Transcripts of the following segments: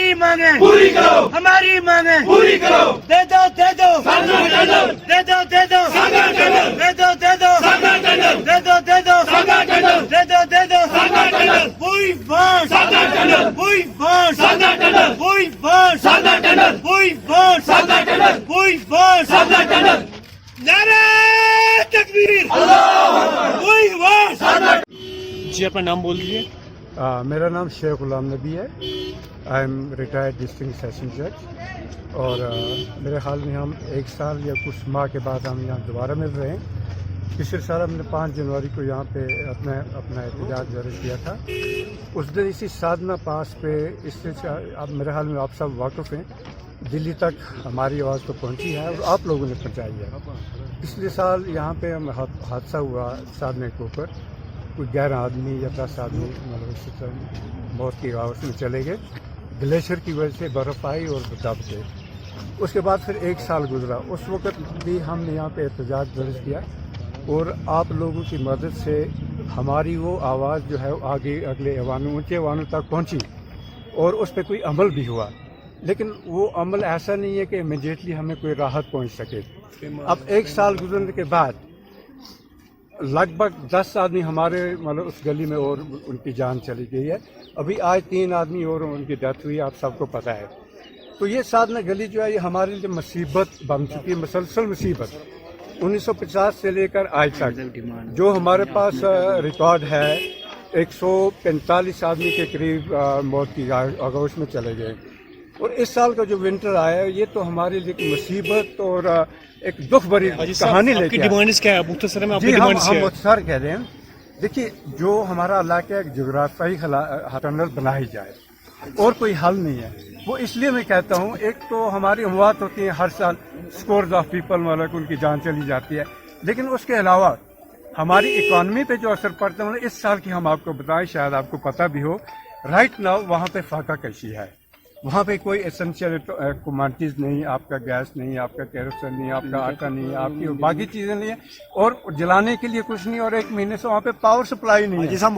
हमारी मांगे पूरी करो, हमारी मांगे पूरी करो, दे दो सागर टंडन, दे दो सागर टंडन, दे दो सागर टंडन, दे दो सागर टंडन, दे दो सागर Tandon, We want Sagar Tandon, We want Sagar Tandon, We want Sagar Tandon, We want Sagar Tandon, We want सागर टंडन, नारे तकबीर We want सागर जी अपना नाम बोल दीजिए। मेरा नाम शेख गुलाम नबी है। I am retired district session जज और मेरे हाल में हम 1 साल या कुछ माह के बाद हम यहाँ दोबारा मिल रहे हैं। पिछले साल हमने 5 जनवरी को यहाँ पे अपना एहतजाज जारी किया था। उस दिन इसी साधना पास पे इससे अब मेरे हाल में आप सब वाकिफ़ हैं, दिल्ली तक हमारी आवाज़ तो पहुँची है और आप लोगों ने पहुँचाई है। पिछले साल यहाँ पे हादसा हुआ साधने के ऊपर, कोई 11 आदमी या 10 आदमी मतलब इसी तरह मौत की आवाज़ में चले गए। ग्लेशियर की वजह से बर्फ़ आई और दब गए। उसके बाद फिर 1 साल गुजरा, उस वक़्त भी हमने यहाँ पे एहतजाज दर्ज किया और आप लोगों की मदद से हमारी वो आवाज़ जो है आगे अगले ऐवानों ऊँचे ऐवानों तक पहुँची और उस पर कोई अमल भी हुआ। लेकिन वो अमल ऐसा नहीं है कि इमीडिएटली हमें कोई राहत पहुँच सके। अब 1 साल गुजरने के बाद लगभग 10 आदमी हमारे मतलब उस गली में और उनकी जान चली गई है। अभी आज 3 आदमी और उनकी डेथ हुई, आप सबको पता है। तो ये साधना गली जो है ये हमारे लिए मुसीबत बन चुकी है, मुसलसल मुसीबत। 1950 से लेकर आज तक जो हमारे पास रिकॉर्ड है 145 आदमी के करीब मौत की आगोश में चले गए। और इस साल का जो विंटर आया है ये तो हमारे लिए एक मुसीबत और एक दुख भरी कहानी लेके आया। डिमांड्स क्या है मुख्तसर में? आपकी जी हम डिमांड्स क्या है? मुख्तसर कह रहे हैं। देखिए, जो हमारा इलाका एक जोग्राफियाई टनल बनाई जाए और कोई हल नहीं है। वो इसलिए मैं कहता हूँ, एक तो हमारी अमवात होती है हर साल, स्कोर्स ऑफ पीपल मतलब उनकी जान चली जाती है, लेकिन उसके अलावा हमारी इकॉनमी पे जो असर पड़ता है मतलब इस साल की हम आपको बताएं, शायद आपको पता भी हो, राइट नाउ वहाँ पे फाका कशी है। वहाँ पे कोई एसेंशियल कमोडिटीज़ नहीं, आपका गैस नहीं, आपका केरोसिन नहीं, आपका आटा नहीं, आपकी बाकी चीज़ें नहीं है और जलाने के लिए कुछ नहीं, और 1 महीने से वहाँ पे पावर सप्लाई नहीं है।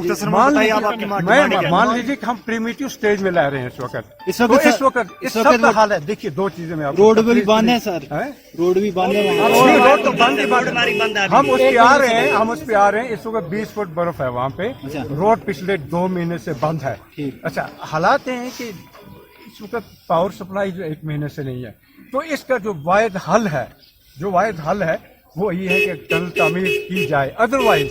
मान लीजिए कि हम प्रीमिटिव स्टेज में ला रहे हैं इस वक्त। इस वक्त हाल है। देखिए, 2 चीजें में रोड भी बंद है सर, रोड भी बंद है, रोड तो बंद है। हम उस पे आ रहे हैं। इस वक्त 20 फुट बर्फ है वहाँ पे। रोड पिछले 2 महीने से बंद है। अच्छा, हालात हैं कि इस वक्त पावर सप्लाई जो 1 महीने से नहीं है। तो इसका जो वाहिद हल है वो ये है कि टनल तामीर की जाए। अदरवाइज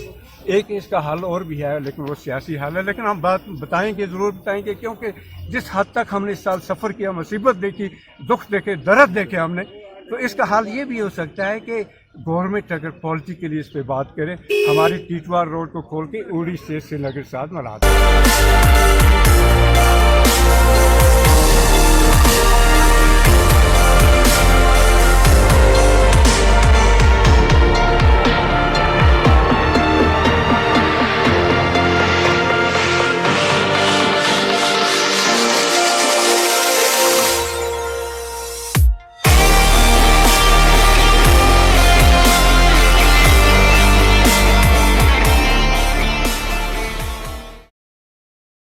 एक इसका हल और भी है, लेकिन वो सियासी हल है। लेकिन हम बात बताएंगे, जरूर बताएंगे, क्योंकि जिस हद तक हमने इस साल सफर किया, मुसीबत देखी, दुख देखे, दर्द देखे हमने, तो इसका हल ये भी हो सकता है कि गवर्नमेंट अगर पॉलिसी के लिए इस पर बात करे, हमारी टीटवार रोड को खोल के उड़ी से श्रीनगर साथ मिला दे।